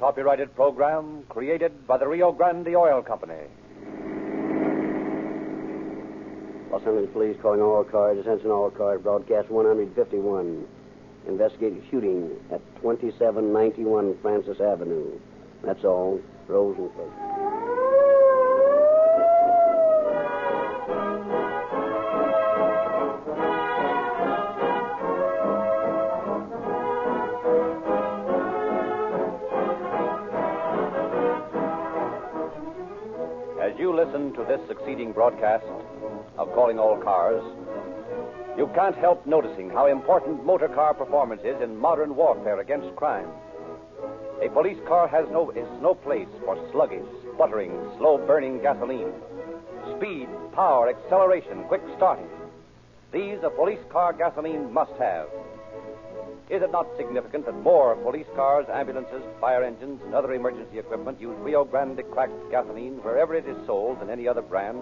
copyrighted program created by the Rio Grande Oil Company. Los Angeles Police calling all cars. Attention all cars. Broadcast 151. Investigating shooting at 2791 Francis Avenue. That's all. Rosenquist. As you listen to this succeeding broadcast of Calling All Cars, you can't help noticing how important motor car performance is in modern warfare against crime. A police car is no place for sluggish, sputtering, slow-burning gasoline. Speed, power, acceleration, quick starting. These a police car gasoline must have. Is it not significant that more police cars, ambulances, fire engines, and other emergency equipment use Rio Grande cracked gasoline wherever it is sold than any other brand?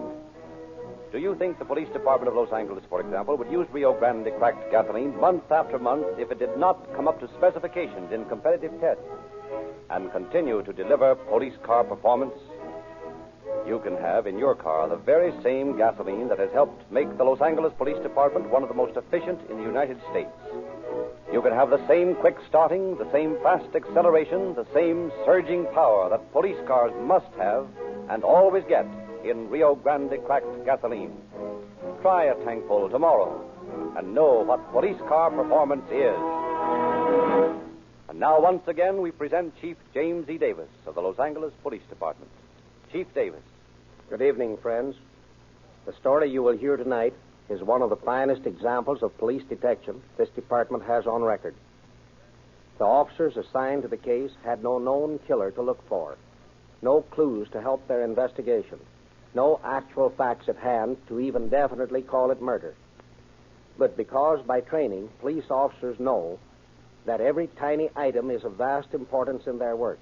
Do you think the police department of Los Angeles, for example, would use Rio Grande cracked gasoline month after month if it did not come up to specifications in competitive tests and continue to deliver police car performance? You can have in your car the very same gasoline that has helped make the Los Angeles Police Department one of the most efficient in the United States. You can have the same quick starting, the same fast acceleration, the same surging power that police cars must have and always get in Rio Grande cracked gasoline. Try a tankful tomorrow and know what police car performance is. And now, once again, we present Chief James E. Davis of the Los Angeles Police Department. Chief Davis. Good evening, friends. The story you will hear tonight is one of the finest examples of police detection this department has on record. The officers assigned to the case had no known killer to look for, no clues to help their investigation, no actual facts at hand to even definitely call it murder. But because by training, police officers know that every tiny item is of vast importance in their work,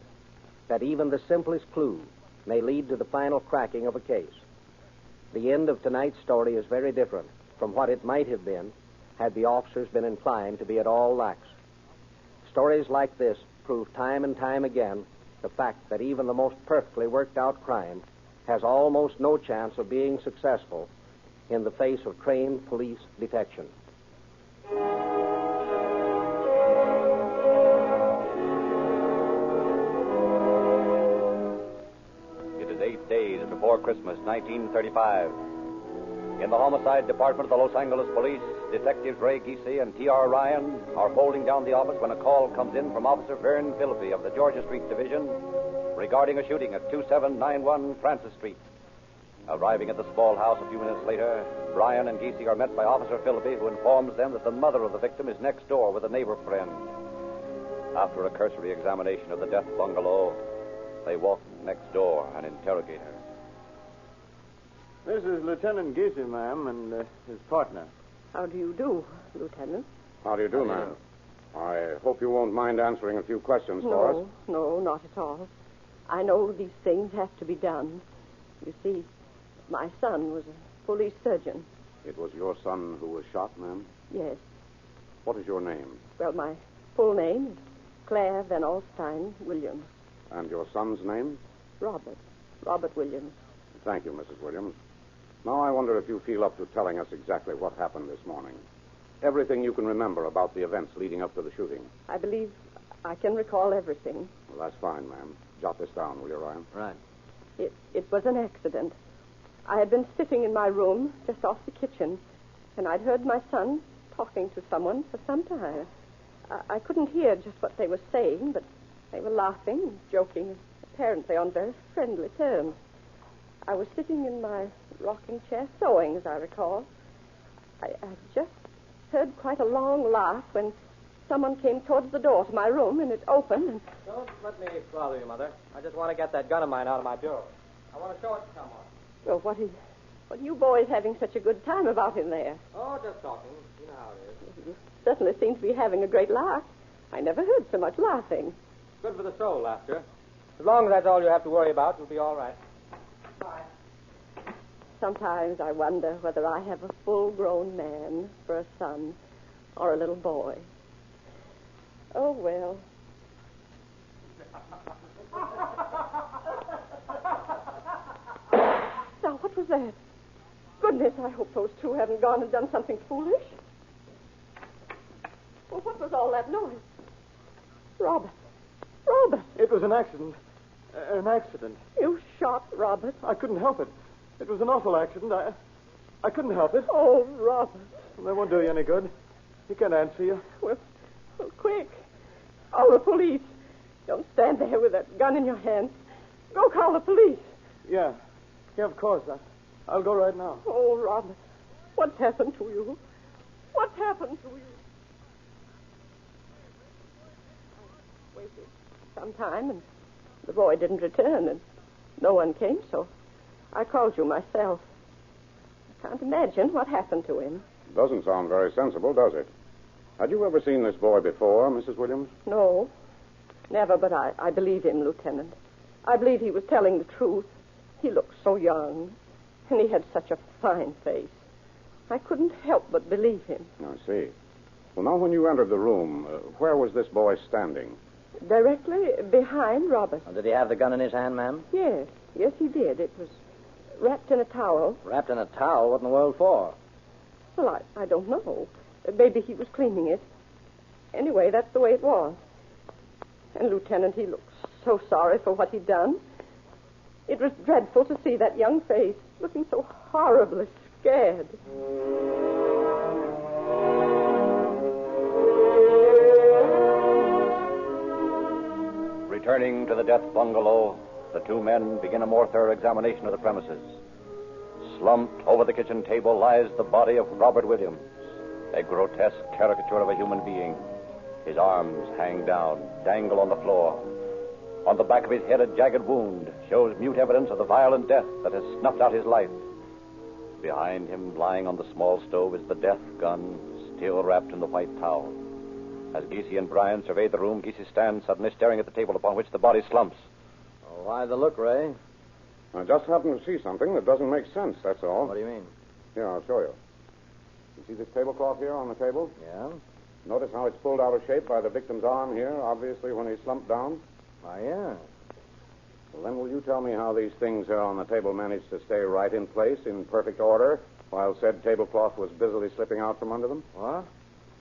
that even the simplest clue may lead to the final cracking of a case. The end of tonight's story is very different from what it might have been had the officers been inclined to be at all lax. Stories like this prove time and time again the fact that even the most perfectly worked-out crime has almost no chance of being successful in the face of trained police detection. It is 8 days before Christmas, 1935. In the homicide department of the Los Angeles Police, Detectives Ray Giese and T.R. Ryan are holding down the office when a call comes in from Officer Vern Philby of the Georgia Street Division regarding a shooting at 2791 Francis Street. Arriving at the small house a few minutes later, Ryan and Giese are met by Officer Philby, who informs them that the mother of the victim is next door with a neighbor friend. After a cursory examination of the death bungalow, they walk next door and interrogate her. This is Lieutenant Giese, ma'am, and his partner. How do you do, Lieutenant? How do you do, ma'am? I hope you won't mind answering a few questions for us. No, not at all. I know these things have to be done. You see, my son was a police surgeon. It was your son who was shot, ma'am? Yes. What is your name? Well, my full name is Claire Van Alstyne Williams. And your son's name? Robert Williams. Thank you, Mrs. Williams. Now I wonder if you feel up to telling us exactly what happened this morning. Everything you can remember about the events leading up to the shooting. I believe I can recall everything. Well, that's fine, ma'am. Jot this down, will you, Ryan? Right. It was an accident. I had been sitting in my room just off the kitchen, and I'd heard my son talking to someone for some time. I couldn't hear just what they were saying, but they were laughing and joking, apparently on very friendly terms. I was sitting in my rocking chair sewing, as I recall. I just heard quite a long laugh when someone came towards the door to my room, and it opened, and... Don't let me bother you, Mother. I just want to get that gun of mine out of my bureau. I want to show it to someone. Well, what are you boys having such a good time about in there? Oh, just talking. You know how it is. You certainly seem to be having a great laugh. I never heard so much laughing. Good for the soul, laughter. As long as that's all you have to worry about, you'll be all right. Bye. Sometimes I wonder whether I have a full-grown man for a son or a little boy. Oh, well. Now, what was that? Goodness, I hope those two haven't gone and done something foolish. Well, what was all that noise? Robert. Robert. It was an accident. An accident. You shot Robert. I couldn't help it. It was an awful accident. I couldn't help it. Oh, Robert. That won't do you any good. He can't answer you. Well, quick. Call the police. Don't stand there with that gun in your hand. Go call the police. Yeah, of course. I'll go right now. Oh, Robert. What's happened to you? What's happened to you? I waited some time, and the boy didn't return, and no one came, so I called you myself. I can't imagine what happened to him. Doesn't sound very sensible, does it? Had you ever seen this boy before, Mrs. Williams? No, never, but I believe him, Lieutenant. I believe he was telling the truth. He looked so young, and he had such a fine face. I couldn't help but believe him. I see. Well, now, when you entered the room, where was this boy standing? Directly behind Robert. Did he have the gun in his hand, ma'am? Yes, he did. It was wrapped in a towel. Wrapped in a towel? What in the world for? Well, I don't know. Maybe he was cleaning it. Anyway, that's the way it was. And, Lieutenant, he looked so sorry for what he'd done. It was dreadful to see that young face looking so horribly scared. Returning to the death bungalow, the two men begin a more thorough examination of the premises. Slumped over the kitchen table lies the body of Robert Williams, a grotesque caricature of a human being. His arms hang down, dangle on the floor. On the back of his head, a jagged wound shows mute evidence of the violent death that has snuffed out his life. Behind him, lying on the small stove, is the death gun, still wrapped in the white towel. As Giese and Brian survey the room, Giese stands suddenly staring at the table upon which the body slumps. Oh, why the look, Ray? I just happened to see something that doesn't make sense, that's all. What do you mean? Here, I'll show you. You see this tablecloth here on the table? Yeah? Notice how it's pulled out of shape by the victim's arm here, obviously when he slumped down? Why, yeah. Well, then will you tell me how these things here on the table managed to stay right in place in perfect order while said tablecloth was busily slipping out from under them? What?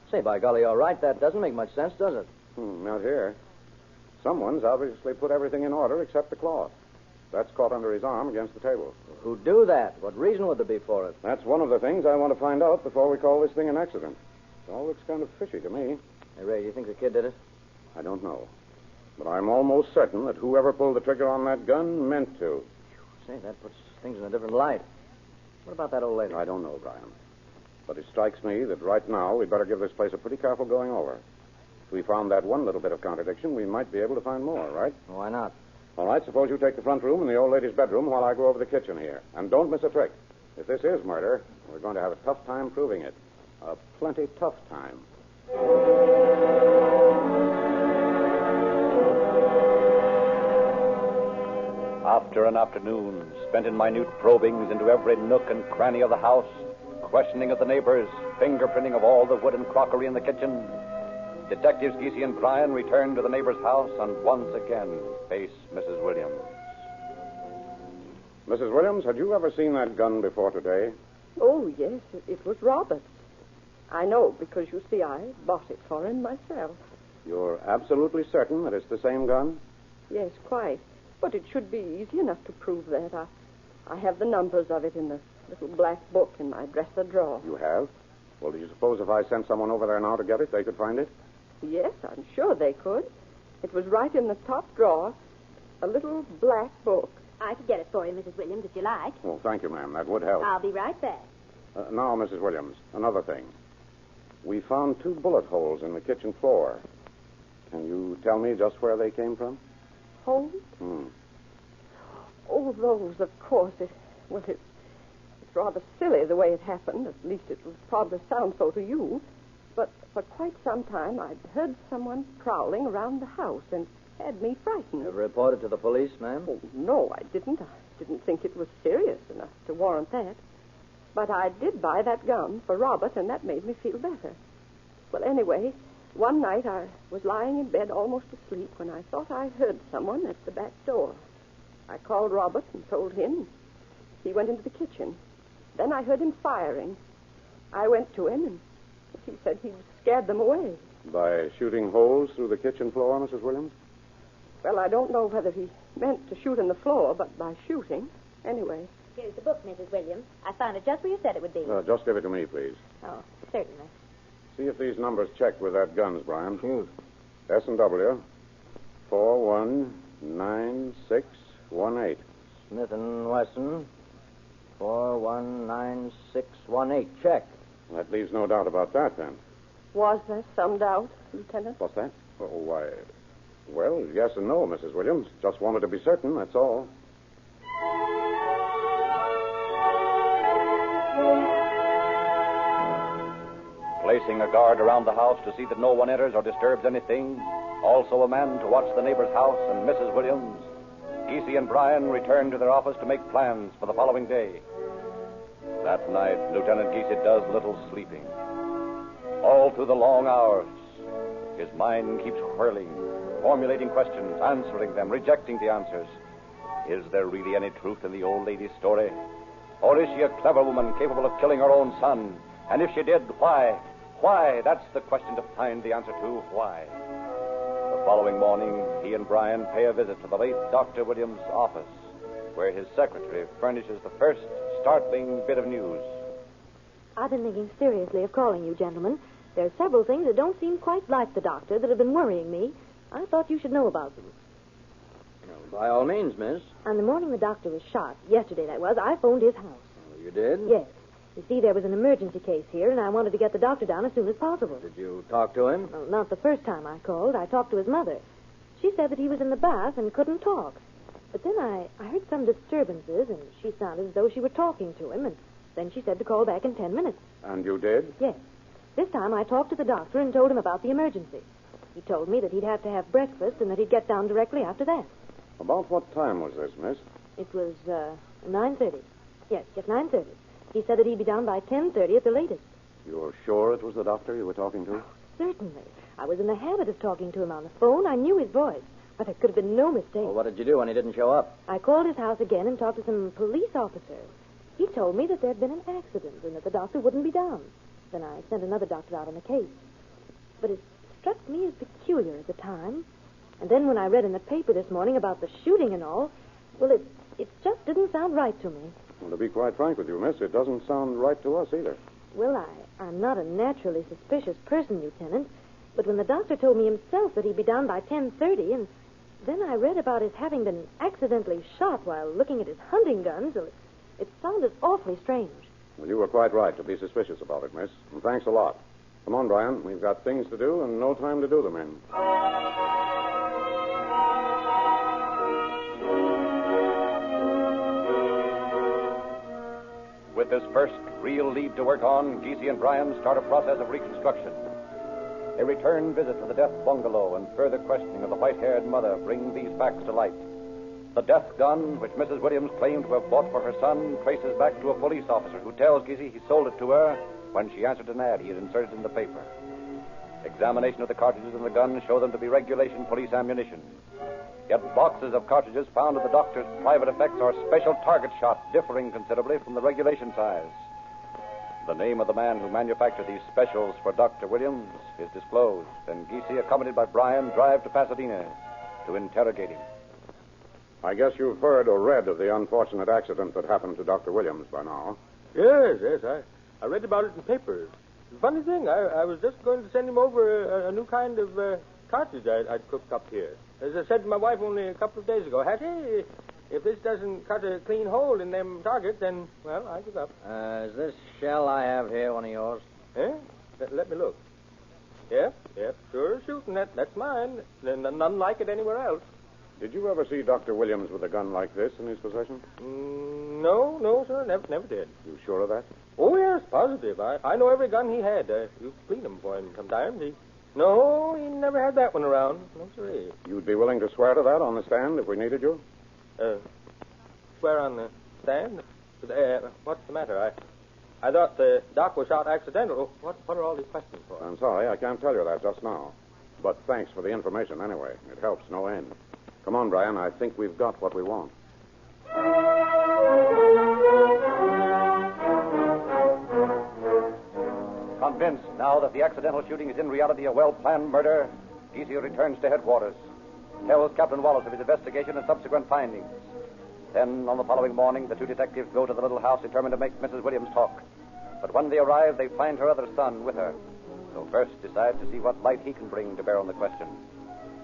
Say, by golly, all right, that doesn't make much sense, does it? Not here. Someone's obviously put everything in order except the cloth. That's caught under his arm against the table. Who'd do that? What reason would there be for it? That's one of the things I want to find out before we call this thing an accident. It all looks kind of fishy to me. Hey, Ray, do you think the kid did it? I don't know. But I'm almost certain that whoever pulled the trigger on that gun meant to. Say, that puts things in a different light. What about that old lady? I don't know, Brian. But it strikes me that right now we'd better give this place a pretty careful going over. If we found that one little bit of contradiction, we might be able to find more, right? Why not? All right, suppose you take the front room and the old lady's bedroom while I go over the kitchen here. And don't miss a trick. If this is murder, we're going to have a tough time proving it. A plenty tough time. After an afternoon spent in minute probings into every nook and cranny of the house, questioning of the neighbors, fingerprinting of all the wood and crockery in the kitchen, Detectives Giese and Brian return to the neighbor's house and once again face Mrs. Williams. Mrs. Williams, had you ever seen that gun before today? Oh, yes, it was Robert's. I know, because, you see, I bought it for him myself. You're absolutely certain that it's the same gun? Yes, quite. But it should be easy enough to prove that. I have the numbers of it in the little black book in my dresser drawer. You have? Well, do you suppose if I sent someone over there now to get it, they could find it? Yes, I'm sure they could. It was right in the top drawer, a little black book. I could get it for you, Mrs. Williams, if you like. Well, thank you, ma'am. That would help. I'll be right back. Now, Mrs. Williams, another thing. We found 2 bullet holes in the kitchen floor. Can you tell me just where they came from? Holes? Oh, those, of course. It's rather silly the way it happened. At least it would probably sound so to you. But for quite some time, I'd heard someone prowling around the house and had me frightened. Ever reported to the police, ma'am? Oh, no, I didn't. I didn't think it was serious enough to warrant that. But I did buy that gun for Robert, and that made me feel better. Well, anyway, One night I was lying in bed almost asleep when I thought I heard someone at the back door. I called Robert and told him. He went into the kitchen. Then I heard him firing. I went to him, and he said he'd scared them away. By shooting holes through the kitchen floor, Mrs. Williams? Well, I don't know whether he meant to shoot in the floor, but by shooting, anyway. Here's the book, Mrs. Williams. I found it just where you said it would be. Just give it to me, please. Oh, certainly. See if these numbers check with that guns, Brian. S&W 419618. Smith & Wesson, 419618. Check. That leaves no doubt about that, then. Was there some doubt, Lieutenant? What's that? Oh, why... Well, yes and no, Mrs. Williams. Just wanted to be certain, that's all. Placing a guard around the house to see that no one enters or disturbs anything, also a man to watch the neighbor's house and Mrs. Williams, Giese and Brian returned to their office to make plans for the following day. That night, Lieutenant Giese does little sleeping. All through the long hours, his mind keeps whirling, formulating questions, answering them, rejecting the answers. Is there really any truth in the old lady's story? Or is she a clever woman capable of killing her own son? And if she did, why? Why? That's the question to find the answer to. Why? The following morning, he and Brian pay a visit to the late Dr. Williams' office, where his secretary furnishes the first startling bit of news. I've been thinking seriously of calling you, gentlemen. There are several things that don't seem quite like the doctor that have been worrying me. I thought you should know about them. Well, by all means, miss. On the morning the doctor was shot, yesterday that was, I phoned his house. Oh, you did? Yes. You see, there was an emergency case here, and I wanted to get the doctor down as soon as possible. Did you talk to him? Well, not the first time I called. I talked to his mother. She said that he was in the bath and couldn't talk. But then I heard some disturbances, and she sounded as though she were talking to him, and then she said to call back in 10 minutes. And you did? Yes. This time I talked to the doctor and told him about the emergency. He told me that he'd have to have breakfast and that he'd get down directly after that. About what time was this, miss? It was 9:30. Yes, 9:30. He said that he'd be down by 10:30 at the latest. You're sure it was the doctor you were talking to? Certainly. I was in the habit of talking to him on the phone. I knew his voice. But there could have been no mistake. Well, what did you do when he didn't show up? I called his house again and talked to some police officers. He told me that there'd been an accident and that the doctor wouldn't be down. Then I sent another doctor out on the case. But it struck me as peculiar at the time. And then when I read in the paper this morning about the shooting and all, well, it just didn't sound right to me. Well, to be quite frank with you, miss, it doesn't sound right to us either. Well, I'm not a naturally suspicious person, Lieutenant. But when the doctor told me himself that he'd be down by 10:30, and then I read about his having been accidentally shot while looking at his hunting guns, well, it sounded awfully strange. Well, you were quite right to be suspicious about it, miss. And thanks a lot. Come on, Brian. We've got things to do and no time to do them in. With this first real lead to work on, Giese and Brian start a process of reconstruction. A return visit to the death bungalow and further questioning of the white-haired mother bring these facts to light. The death gun, which Mrs. Williams claimed to have bought for her son, traces back to a police officer who tells Giese he sold it to her when she answered an ad he had inserted in the paper. Examination of the cartridges in the gun show them to be regulation police ammunition. Yet boxes of cartridges found at the doctor's private effects are special target shot, differing considerably from the regulation size. The name of the man who manufactured these specials for Dr. Williams is disclosed, and Giese, accompanied by Brian, drive to Pasadena to interrogate him. I guess you've heard or read of the unfortunate accident that happened to Dr. Williams by now. Yes. I read about it in papers. The funny thing, I was just going to send him over a new kind of cartridge I'd cooked up here. As I said to my wife only a couple of days ago, Hattie, if this doesn't cut a clean hole in them targets, then, well, I give up. Is this shell I have here one of yours? Eh? Let me look. Yep, sure shooting. That's mine. None like it anywhere else. Did you ever see Dr. Williams with a gun like this in his possession? No, sir. Never did. You sure of that? Oh, yes, positive. I know every gun he had. You clean them for him sometimes. No, he never had that one around. No, sir. You'd be willing to swear to that on the stand if we needed you? Swear on the stand? What's the matter? I thought the Doc was shot accidental. What are all these questions for? I'm sorry, I can't tell you that just now. But thanks for the information anyway. It helps no end. Come on, Brian. I think we've got what we want. Convinced now that the accidental shooting is in reality a well-planned murder, Easier returns to headquarters, tells Captain Wallace of his investigation and subsequent findings. Then, on the following morning, the two detectives go to the little house determined to make Mrs. Williams talk. But when they arrive, they find her other son with her. So first decide to see what light he can bring to bear on the question.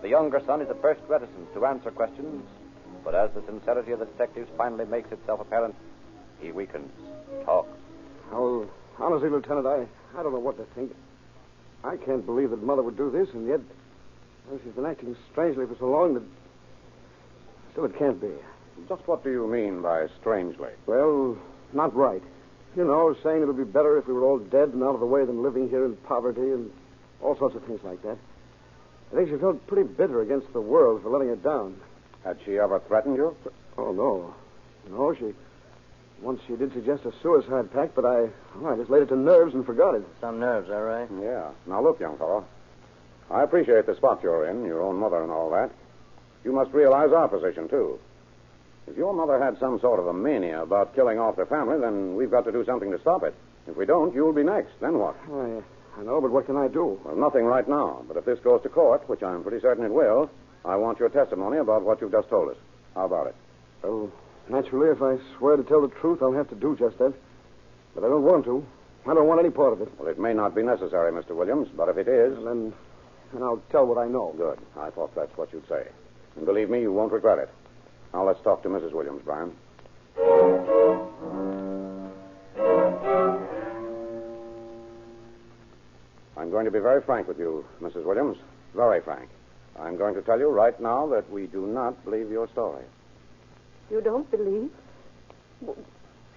The younger son is at first reticent to answer questions, but as the sincerity of the detectives finally makes itself apparent, he weakens, talks. Oh, honestly, Lieutenant, I don't know what to think. I can't believe that Mother would do this, and yet she's been acting strangely for so long that still it can't be. Just what do you mean by strangely? Well, not right. You know, saying it would be better if we were all dead and out of the way than living here in poverty and all sorts of things like that. I think she felt pretty bitter against the world for letting her down. Had she ever threatened you? Oh, no. No, once she did suggest a suicide pact, but I just laid it to nerves and forgot it. Some nerves, all right? Yeah. Now, look, young fellow. I appreciate the spot you're in, your own mother and all that. You must realize our position, too. If your mother had some sort of a mania about killing off the family, then we've got to do something to stop it. If we don't, you'll be next. Then what? I know, but what can I do? Well, nothing right now. But if this goes to court, which I'm pretty certain it will, I want your testimony about what you've just told us. How about it? Well, naturally, if I swear to tell the truth, I'll have to do just that. But I don't want to. I don't want any part of it. Well, it may not be necessary, Mr. Williams, but if it is... Well, then I'll tell what I know. Good. I thought that's what you'd say. And believe me, you won't regret it. Now, let's talk to Mrs. Williams, Brian. I'm going to be very frank with you, Mrs. Williams. Very frank. I'm going to tell you right now that we do not believe your story. You don't believe? Well,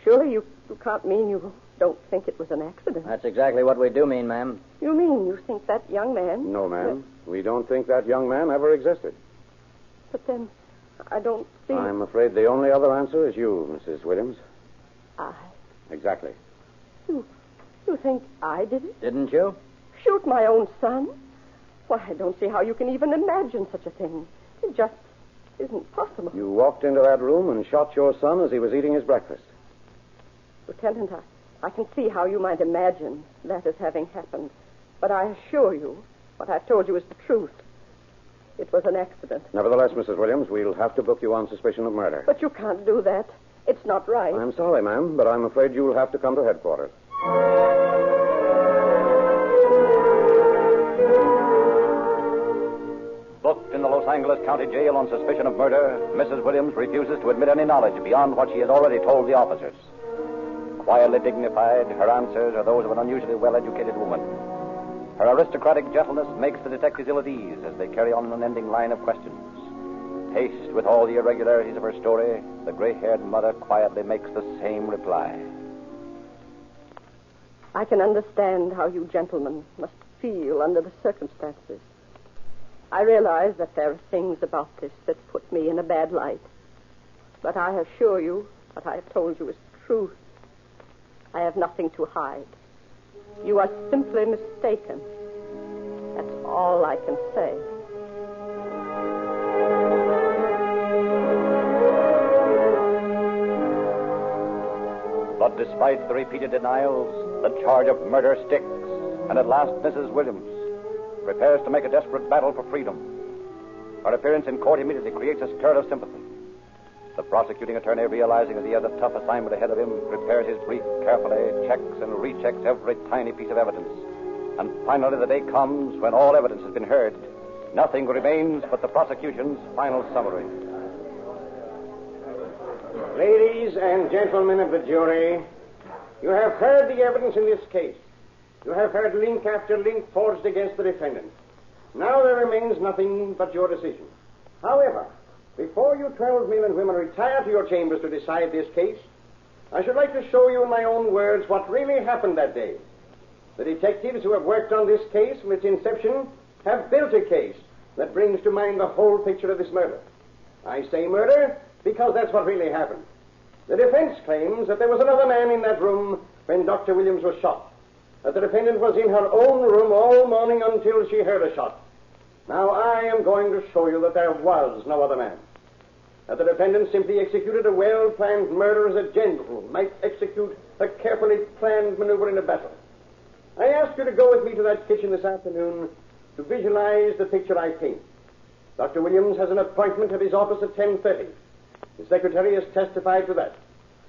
surely you can't mean you don't think it was an accident. That's exactly what we do mean, ma'am. You mean you think that young man... No, ma'am. We don't think that young man ever existed. But then, I don't see... I'm afraid the only other answer is you, Mrs. Williams. I? Exactly. You think I did it? Didn't you? Shoot my own son? Why, I don't see how you can even imagine such a thing. It just isn't possible. You walked into that room and shot your son as he was eating his breakfast. Lieutenant, I can see how you might imagine that as having happened. But I assure you, what I've told you is the truth. It was an accident. Nevertheless, Mrs. Williams, we'll have to book you on suspicion of murder. But you can't do that. It's not right. I'm sorry, ma'am, but I'm afraid you'll have to come to headquarters. Booked in the Los Angeles County Jail on suspicion of murder, Mrs. Williams refuses to admit any knowledge beyond what she has already told the officers. Quietly dignified, her answers are those of an unusually well-educated woman. Her aristocratic gentleness makes the detectives ill at ease as they carry on an unending line of questions. Paced with all the irregularities of her story, the gray-haired mother quietly makes the same reply. I can understand how you gentlemen must feel under the circumstances. I realize that there are things about this that put me in a bad light. But I assure you what I have told you is the truth. I have nothing to hide. You are simply mistaken. That's all I can say. But despite the repeated denials, the charge of murder sticks, and at last Mrs. Williams prepares to make a desperate battle for freedom. Her appearance in court immediately creates a stir of sympathy. The prosecuting attorney, realizing that he has a tough assignment ahead of him, prepares his brief carefully, checks and rechecks every tiny piece of evidence. And finally the day comes when all evidence has been heard. Nothing remains but the prosecution's final summary. Ladies and gentlemen of the jury, you have heard the evidence in this case. You have heard link after link forged against the defendant. Now there remains nothing but your decision. However, before you 12 men and women retire to your chambers to decide this case, I should like to show you in my own words what really happened that day. The detectives who have worked on this case from its inception have built a case that brings to mind the whole picture of this murder. I say murder because that's what really happened. The defense claims that there was another man in that room when Dr. Williams was shot. That the defendant was in her own room all morning until she heard a shot. Now, I am going to show you that there was no other man. That the defendant simply executed a well-planned murder as a general might execute a carefully planned maneuver in a battle. I ask you to go with me to that kitchen this afternoon to visualize the picture I paint. Dr. Williams has an appointment at his office at 10:30. The secretary has testified to that.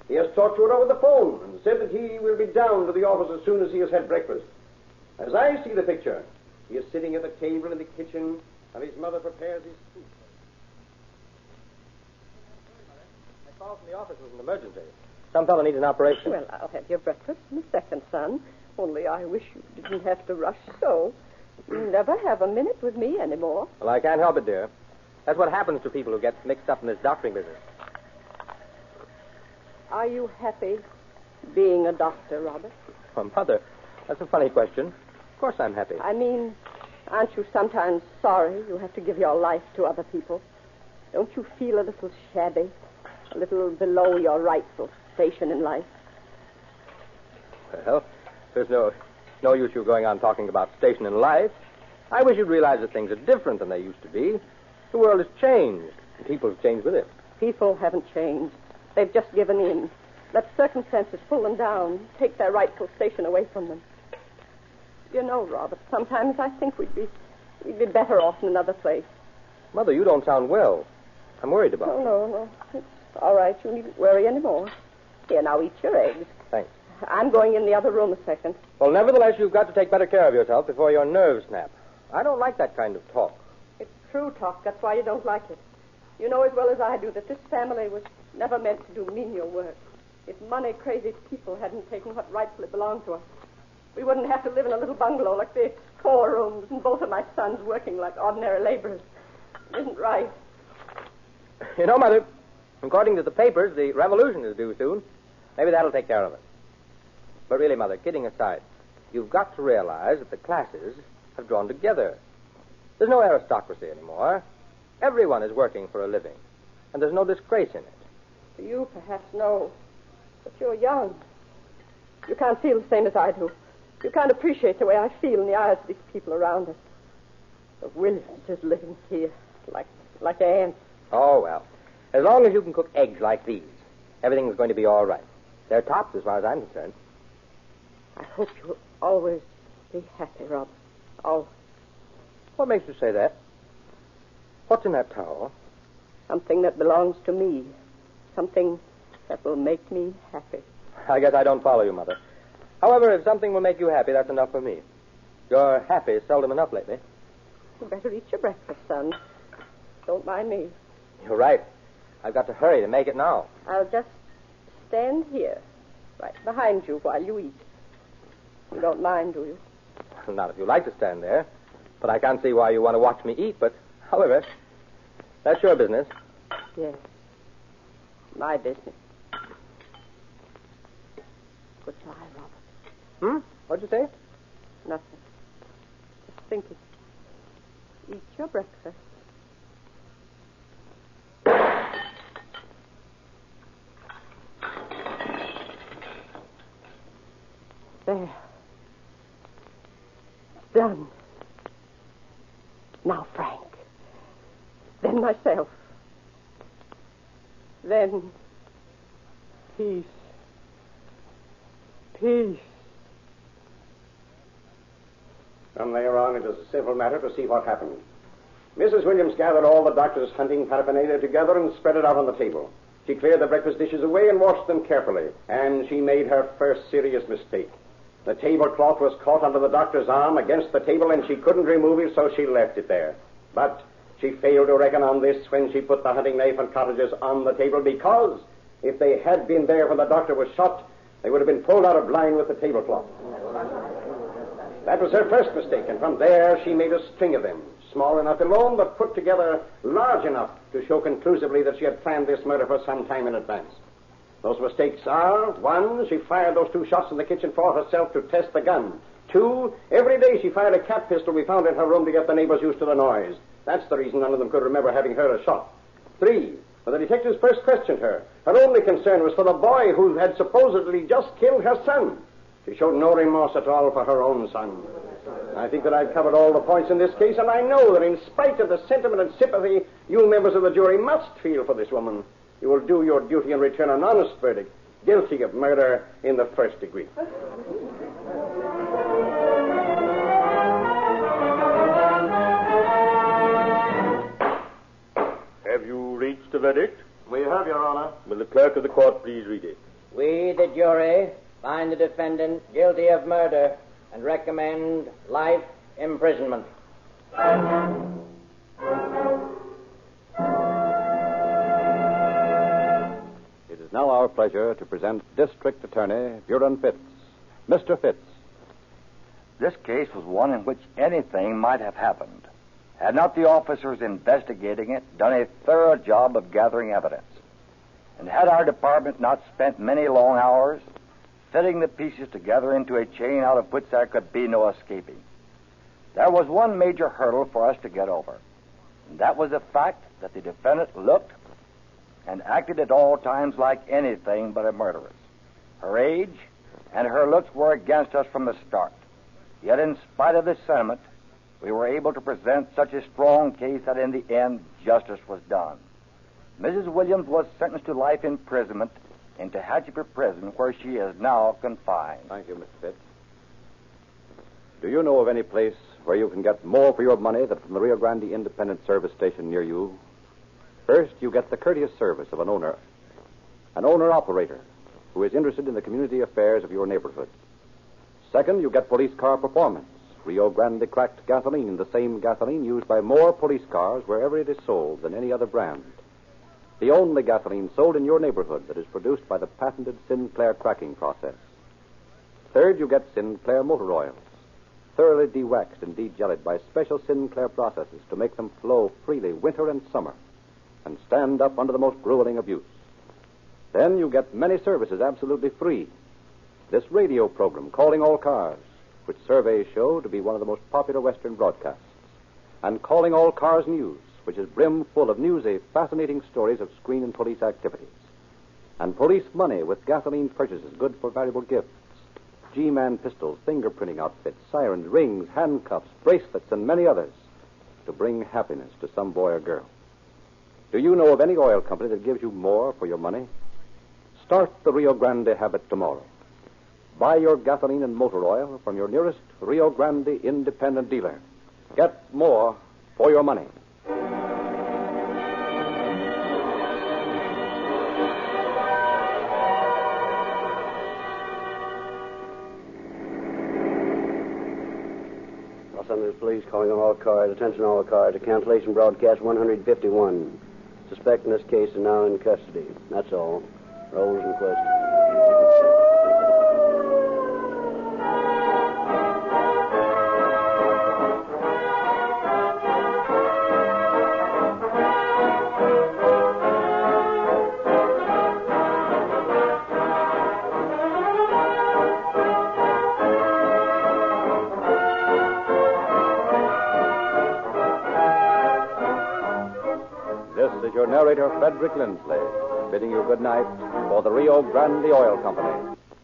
He has talked to her over the phone and said that he will be down to the office as soon as he has had breakfast. As I see the picture, he is sitting at the table in the kitchen, and his mother prepares his food. My call from the office was an emergency. Some fellow needs an operation. Well, I'll have your breakfast in a second, son. Only I wish you didn't have to rush so. You never have a minute with me anymore. Well, I can't help it, dear. That's what happens to people who get mixed up in this doctoring business. Are you happy being a doctor, Robert? Oh, Mother, that's a funny question. Of course I'm happy. I mean, aren't you sometimes sorry you have to give your life to other people? Don't you feel a little shabby? A little below your rightful station in life? Well, there's no use you going on talking about station in life. I wish you'd realize that things are different than they used to be. The world has changed, and people have changed with it. People haven't changed. They've just given in. Let circumstances pull them down, take their rightful station away from them. You know, Robert, sometimes I think we'd be better off in another place. Mother, you don't sound well. I'm worried about you. No. It's all right. You needn't worry anymore. Here, now eat your eggs. Thanks. I'm going in the other room a second. Well, nevertheless, you've got to take better care of yourself before your nerves snap. I don't like that kind of talk. It's true talk. That's why you don't like it. You know as well as I do that this family was never meant to do menial work. If money-crazy people hadn't taken what rightfully belonged to us, we wouldn't have to live in a little bungalow like this, 4 rooms, and both of my sons working like ordinary laborers. It isn't right. You know, Mother, according to the papers, the revolution is due soon. Maybe that'll take care of it. But really, Mother, kidding aside, you've got to realize that the classes have drawn together. There's no aristocracy anymore. Everyone is working for a living, and there's no disgrace in it. You perhaps know, but you're young. You can't feel the same as I do. You can't appreciate the way I feel in the eyes of these people around us. The Williams is living here like ants. Oh, well, as long as you can cook eggs like these, everything's going to be all right. They're tops as far as I'm concerned. I hope you'll always be happy, Robert. Always. What makes you say that? What's in that towel? Something that belongs to me. Something that will make me happy. I guess I don't follow you, Mother. However, if something will make you happy, that's enough for me. You're happy seldom enough lately. You better eat your breakfast, son. Don't mind me. You're right. I've got to hurry to make it now. I'll just stand here, right behind you while you eat. You don't mind, do you? Well, not if you like to stand there. But I can't see why you want to watch me eat. But, however, that's your business. Yes. My business. Goodbye, Robert. What'd you say? Nothing. Just thinking. Eat your breakfast. There. It's done. Now, Frank. Then myself. Then peace. Peace. From there on, it was a simple matter to see what happened. Mrs. Williams gathered all the doctor's hunting paraphernalia together and spread it out on the table. She cleared the breakfast dishes away and washed them carefully, and she made her first serious mistake. The tablecloth was caught under the doctor's arm against the table, and she couldn't remove it, so she left it there. But she failed to reckon on this when she put the hunting knife and cartridges on the table, because if they had been there when the doctor was shot, they would have been pulled out of line with the tablecloth. That was her first mistake, and from there she made a string of them, small enough alone, but put together large enough to show conclusively that she had planned this murder for some time in advance. Those mistakes are, 1, she fired those 2 shots in the kitchen floor herself to test the gun. 2, every day she fired a cap pistol we found in her room to get the neighbors used to the noise. That's the reason none of them could remember having heard a shot. 3, when the detectives first questioned her, her only concern was for the boy who had supposedly just killed her son. She showed no remorse at all for her own son. I think that I've covered all the points in this case, and I know that in spite of the sentiment and sympathy you members of the jury must feel for this woman, you will do your duty and return an honest verdict, guilty of murder in the first degree. Have you reached a verdict? We have, Your Honor. Will the clerk of the court please read it? We, the jury, find the defendant guilty of murder and recommend life imprisonment. It is now our pleasure to present District Attorney Buren Fitz. Mr. Fitz. This case was one in which anything might have happened had not the officers investigating it done a thorough job of gathering evidence. And had our department not spent many long hours fitting the pieces together into a chain out of which there could be no escaping. There was one major hurdle for us to get over, and that was the fact that the defendant looked and acted at all times like anything but a murderess. Her age and her looks were against us from the start. Yet in spite of this sentiment, we were able to present such a strong case that in the end, justice was done. Mrs. Williams was sentenced to life imprisonment in Tehachapi Prison, where she is now confined. Thank you, Mr. Fitz. Do you know of any place where you can get more for your money than from the Rio Grande Independent Service Station near you? First, you get the courteous service of an owner-operator who is interested in the community affairs of your neighborhood. Second, you get police car performance. Rio Grande cracked gasoline, the same gasoline used by more police cars wherever it is sold than any other brand. The only gasoline sold in your neighborhood that is produced by the patented Sinclair cracking process. Third, you get Sinclair motor oils, thoroughly de-waxed and de-jellied by special Sinclair processes to make them flow freely winter and summer and stand up under the most grueling abuse. Then you get many services absolutely free. This radio program, Calling All Cars, which surveys show to be one of the most popular Western broadcasts, and Calling All Cars News, which is brim full of newsy, fascinating stories of screen and police activities, and Police Money with gasoline purchases good for valuable gifts, G-Man pistols, fingerprinting outfits, sirens, rings, handcuffs, bracelets, and many others to bring happiness to some boy or girl. Do you know of any oil company that gives you more for your money? Start the Rio Grande habit tomorrow. Buy your gasoline and motor oil from your nearest Rio Grande independent dealer. Get more for your money. Los Angeles Police calling all cars. Attention all cars. To cancellation broadcast 151. Suspect in this case is now in custody. That's all. Rosenquist. This is your narrator, Frederick Lindsley, bidding you good night for the Rio Grande Oil Company.